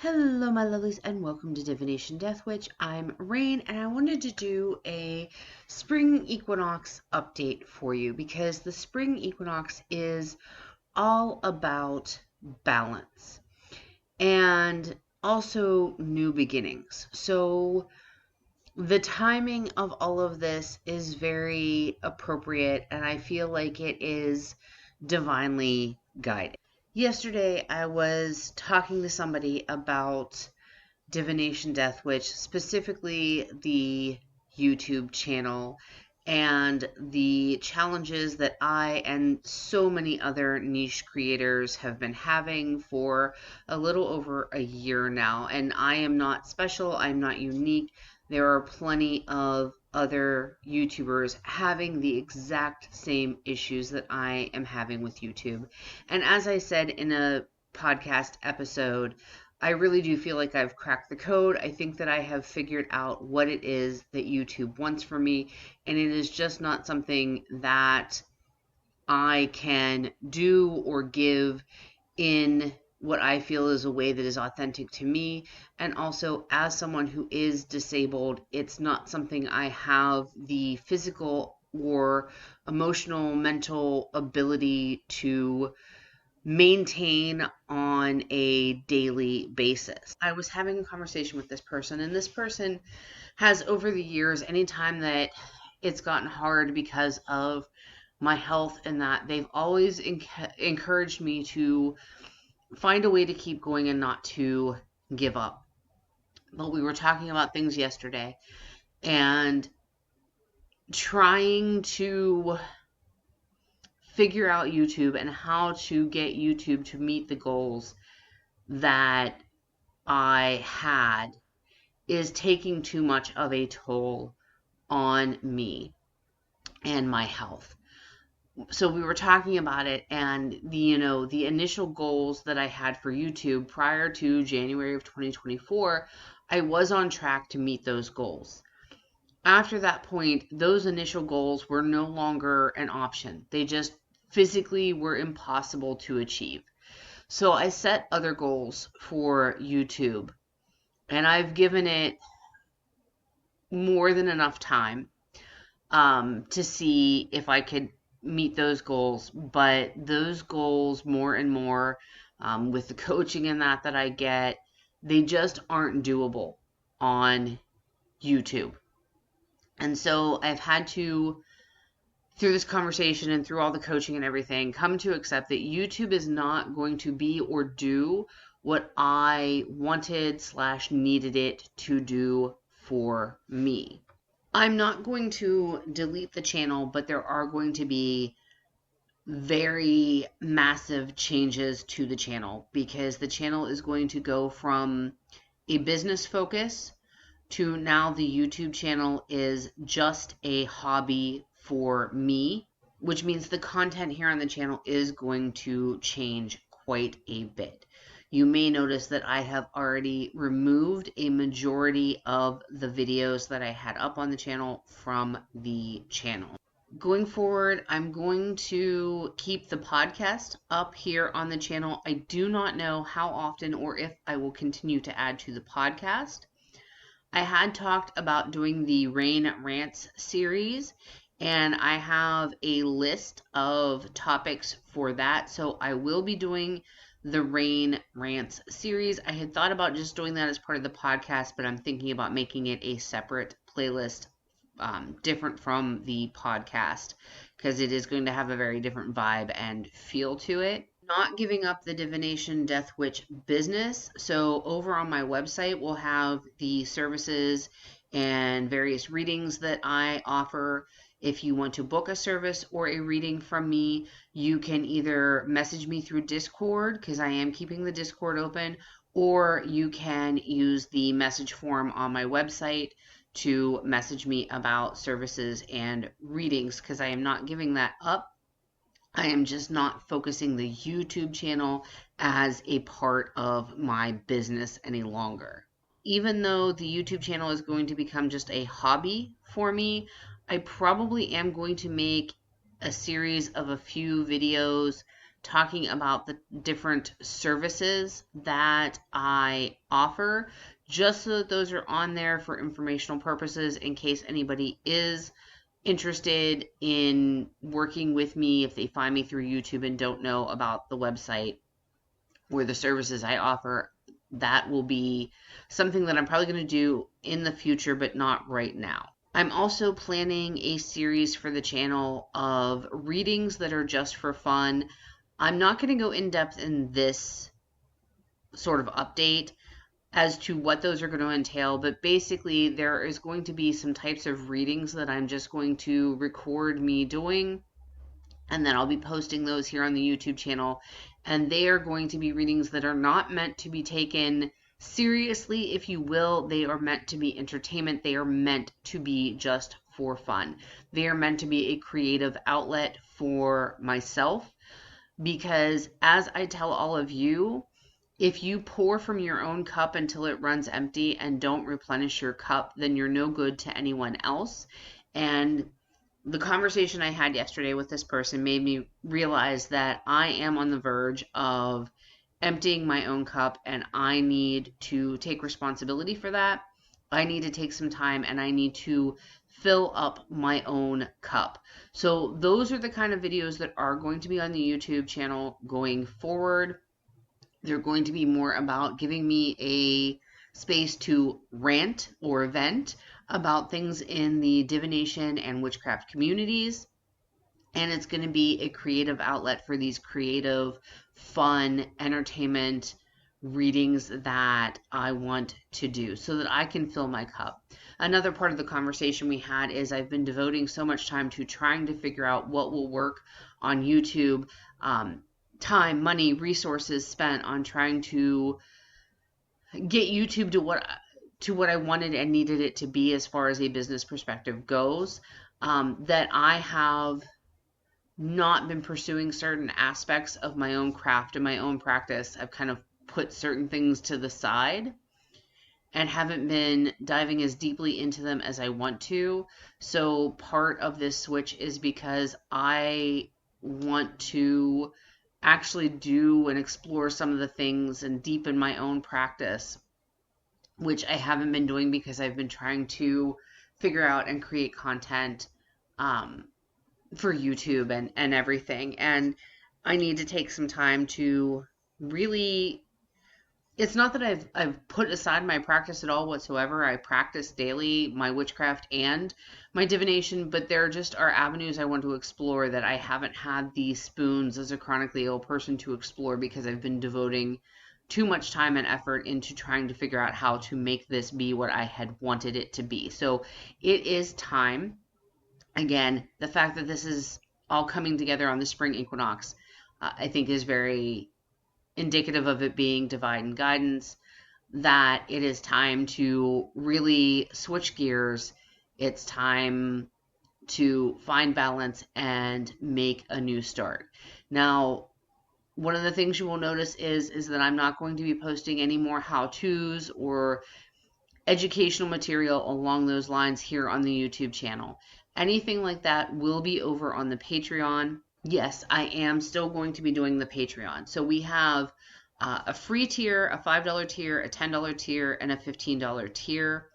Hello, my lovelies, and welcome to Divination Death Witch. I'm Rain, and I wanted to do a spring equinox update for you because the spring equinox is all about balance and also new beginnings. So the timing of all of this is very appropriate, and I feel like it is divinely guided. Yesterday, I was talking to somebody about Divination Death Witch, specifically the YouTube channel, and the challenges that I and so many other niche creators have been having for a little over a year now. And I am not special, I'm not unique. There are plenty of other YouTubers having the exact same issues that I am having with YouTube. And as I said in a podcast episode, I really do feel like I've cracked the code. I think that I have figured out what it is that YouTube wants from me, and it is just not something that I can do or give in what I feel is a way that is authentic to me. And also, as someone who is disabled, it's not something I have the physical or emotional, mental ability to maintain on a daily basis. I was having a conversation with this person, and this person has, over the years, anytime that it's gotten hard because of my health and that, they've always encouraged me to find a way to keep going and not to give up. But we were talking about things yesterday and trying to figure out YouTube and how to get YouTube to meet the goals that I had is taking too much of a toll on me and my health. So we were talking about it, and the initial goals that I had for YouTube prior to January of 2024, I was on track to meet those goals. After that point, those initial goals were no longer an option. They just physically were impossible to achieve. So I set other goals for YouTube, and I've given it more than enough time to see if I could meet those goals. But those goals, more and more, with the coaching and that I get, they just aren't doable on YouTube. And so I've had to, through this conversation and through all the coaching and everything, come to accept that YouTube is not going to be or do what I wanted / needed it to do for me. I'm not going to delete the channel, but there are going to be very massive changes to the channel because the channel is going to go from a business focus to now the YouTube channel is just a hobby for me, which means the content here on the channel is going to change quite a bit. You may notice that I have already removed a majority of the videos that I had up on the channel from the channel. Going forward, I'm going to keep the podcast up here on the channel. I do not know how often or if I will continue to add to the podcast. I had talked about doing the Rain Rants series, and I have a list of topics for that. So I will be doing the Rain Rants series. I had thought about just doing that as part of the podcast, but I'm thinking about making it a separate playlist, different from the podcast, because it is going to have a very different vibe and feel to it. Not giving up the Divination Death Witch business. So over on my website, we'll have the services and various readings that I offer. If you want to book a service or a reading from me, you can either message me through Discord, because I am keeping the Discord open, or you can use the message form on my website to message me about services and readings, because I am not giving that up. I am just not focusing the YouTube channel as a part of my business any longer. Even though the YouTube channel is going to become just a hobby for me, I probably am going to make a series of a few videos talking about the different services that I offer, just so that those are on there for informational purposes in case anybody is interested in working with me if they find me through YouTube and don't know about the website or the services I offer. That will be something that I'm probably going to do in the future, but not right now. I'm also planning a series for the channel of readings that are just for fun. I'm not going to go in depth in this sort of update as to what those are going to entail, but basically there is going to be some types of readings that I'm just going to record me doing, and then I'll be posting those here on the YouTube channel, and they are going to be readings that are not meant to be taken seriously, if you will. They are meant to be entertainment. They are meant to be just for fun. They are meant to be a creative outlet for myself, because as I tell all of you, if you pour from your own cup until it runs empty and don't replenish your cup, then you're no good to anyone else. And the conversation I had yesterday with this person made me realize that I am on the verge of emptying my own cup, and I need to take responsibility for that. I need to take some time, and I need to fill up my own cup. So those are the kind of videos that are going to be on the YouTube channel going forward. They're going to be more about giving me a space to rant or vent about things in the divination and witchcraft communities. And it's going to be a creative outlet for these creative, fun, entertainment readings that I want to do so that I can fill my cup. Another part of the conversation we had is I've been devoting so much time to trying to figure out what will work on YouTube. Time, money, resources spent on trying to get YouTube to what I wanted and needed it to be as far as a business perspective goes, that I have not been pursuing certain aspects of my own craft and my own practice. I've kind of put certain things to the side and haven't been diving as deeply into them as I want to. So part of this switch is because I want to actually do and explore some of the things and deepen my own practice, which I haven't been doing because I've been trying to figure out and create content for YouTube and everything. And I need to take some time to really, it's not that I've put aside my practice at all whatsoever. I practice daily my witchcraft and my divination, but there just are avenues I want to explore that I haven't had the spoons as a chronically ill person to explore because I've been devoting too much time and effort into trying to figure out how to make this be what I had wanted it to be. So it is time. Again, the fact that this is all coming together on the spring equinox, I think is very indicative of it being divine guidance, that it is time to really switch gears. It's time to find balance and make a new start. Now, one of the things you will notice is that I'm not going to be posting any more how-tos or educational material along those lines here on the YouTube channel. Anything like that will be over on the Patreon. Yes, I am still going to be doing the Patreon. So we have a free tier, a $5 tier, a $10 tier, and a $15 tier.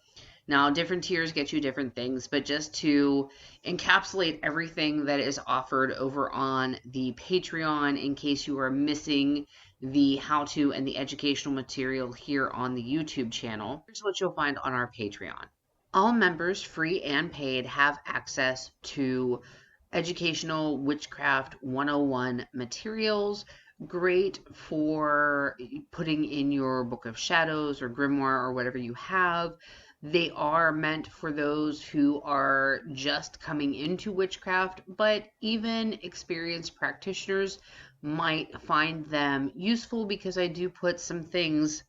Now, different tiers get you different things, but just to encapsulate everything that is offered over on the Patreon in case you are missing the how-to and the educational material here on the YouTube channel, here's what you'll find on our Patreon. All members, free and paid, have access to educational witchcraft 101 materials, great for putting in your Book of Shadows or Grimoire or whatever you have. They are meant for those who are just coming into witchcraft, but even experienced practitioners might find them useful because I do put some things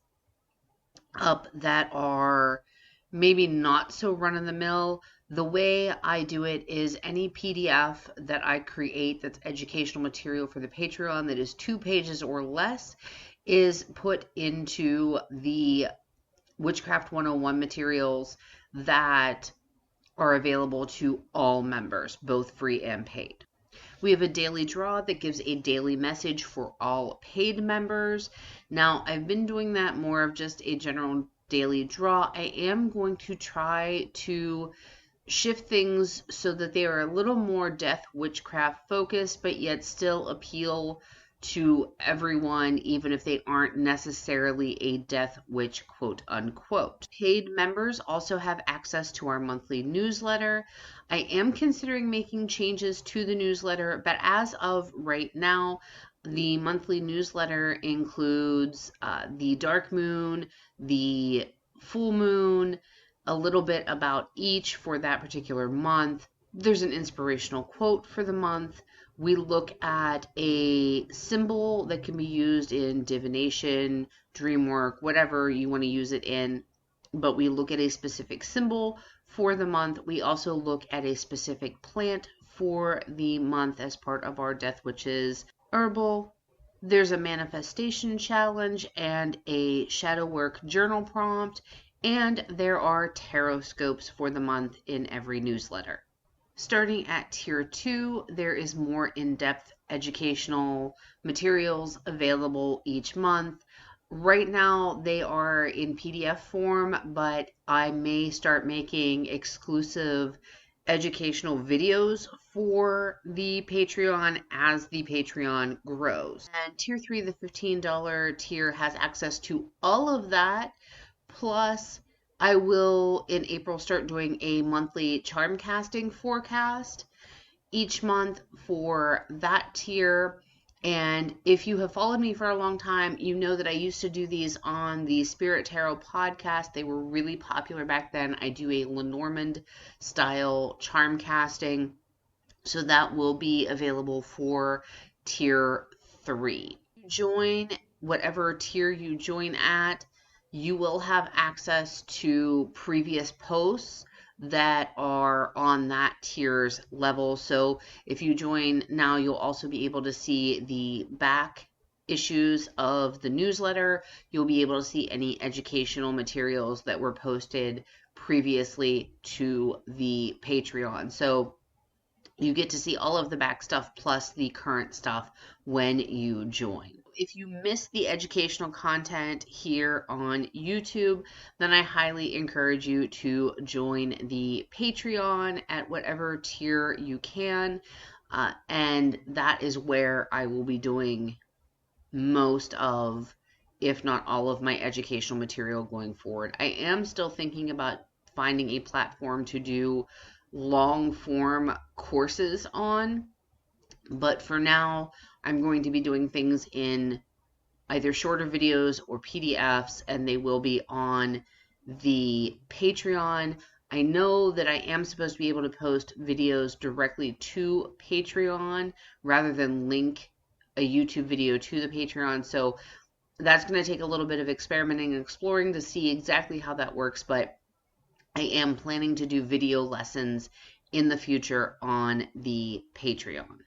up that are maybe not so run-of-the-mill. The way I do it is any PDF that I create that's educational material for the Patreon that is 2 pages or less is put into the Witchcraft 101 materials that are available to all members, both free and paid. We have a daily draw that gives a daily message for all paid members. Now, I've been doing that more of just a general daily draw. I am going to try to shift things so that they are a little more death witchcraft focused, but yet still appeal to everyone, even if they aren't necessarily a death witch, quote unquote. Paid members also have access to our monthly newsletter. I am considering making changes to the newsletter, but as of right now, the monthly newsletter includes the dark moon, the full moon, a little bit about each for that particular month. There's an inspirational quote for the month. We look at a symbol that can be used in divination, dream work, whatever you want to use it in, but we look at a specific symbol for the month. We also look at a specific plant for the month as part of our Death Witches herbal. There's a manifestation challenge and a shadow work journal prompt, and there are tarot scopes for the month in every newsletter. Starting at tier 2, there is more in-depth educational materials available each month. Right now, they are in PDF form, but I may start making exclusive educational videos for the Patreon as the Patreon grows. And tier 3, the $15 tier, has access to all of that. Plus, I will in April start doing a monthly charm casting forecast each month for that tier. And if you have followed me for a long time, you know that I used to do these on the Spirit Tarot podcast. They were really popular back then. I do a Lenormand style charm casting. So that will be available for tier 3. Join whatever tier you join at. You will have access to previous posts that are on that tier's level. So if you join now, you'll also be able to see the back issues of the newsletter. You'll be able to see any educational materials that were posted previously to the Patreon. So you get to see all of the back stuff plus the current stuff when you join. If you miss the educational content here on YouTube, then I highly encourage you to join the Patreon at whatever tier you can. And that is where I will be doing most of, if not all of, my educational material going forward. I am still thinking about finding a platform to do long form courses on, but for now I'm going to be doing things in either shorter videos or PDFs, and they will be on the Patreon. I know that I am supposed to be able to post videos directly to Patreon rather than link a YouTube video to the Patreon, so that's going to take a little bit of experimenting and exploring to see exactly how that works, but I am planning to do video lessons in the future on the Patreon.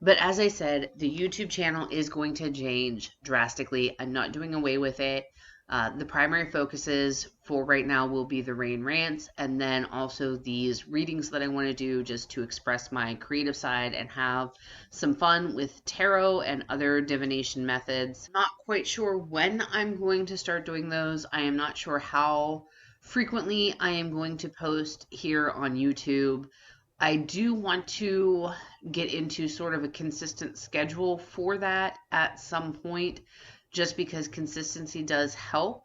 But as I said, the YouTube channel is going to change drastically. I'm not doing away with it. The primary focuses for right now will be the Rain Rants, and then also these readings that I want to do just to express my creative side and have some fun with tarot and other divination methods. Not quite sure when I'm going to start doing those. I am not sure how frequently I am going to post here on YouTube. I do want to get into sort of a consistent schedule for that at some point, just because consistency does help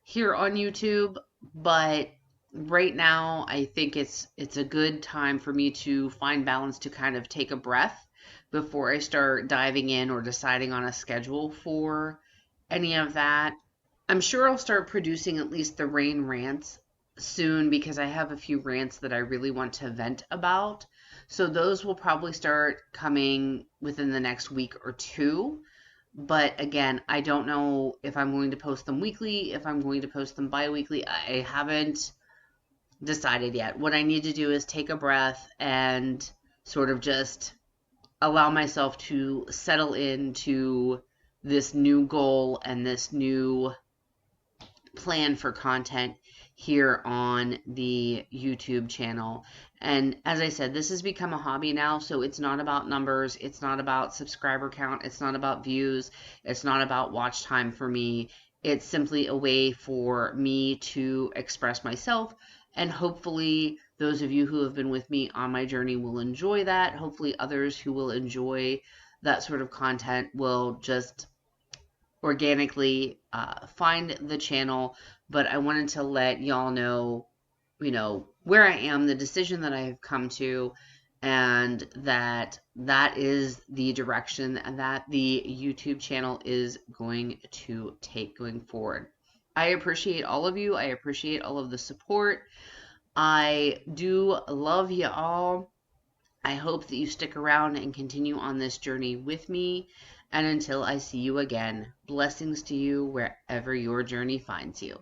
here on YouTube. But right now, I think it's a good time for me to find balance, to kind of take a breath before I start diving in or deciding on a schedule for any of that. I'm sure I'll start producing at least the Rain Rants soon, because I have a few rants that I really want to vent about. So those will probably start coming within the next week or two. But again, I don't know if I'm going to post them weekly, if I'm going to post them bi-weekly. I haven't decided yet. What I need to do is take a breath and sort of just allow myself to settle into this new goal and this new plan for content here on the YouTube channel. And as I said, this has become a hobby now, so it's not about numbers, it's not about subscriber count, it's not about views, it's not about watch time for me. It's simply a way for me to express myself, and hopefully those of you who have been with me on my journey will enjoy that. Hopefully others who will enjoy that sort of content will just organically find the channel. But I wanted to let y'all know, where I am, the decision that I have come to, and that is the direction that the YouTube channel is going to take going forward. I appreciate all of you. I appreciate all of the support. I do love you all. I hope that you stick around and continue on this journey with me. And until I see you again, blessings to you wherever your journey finds you.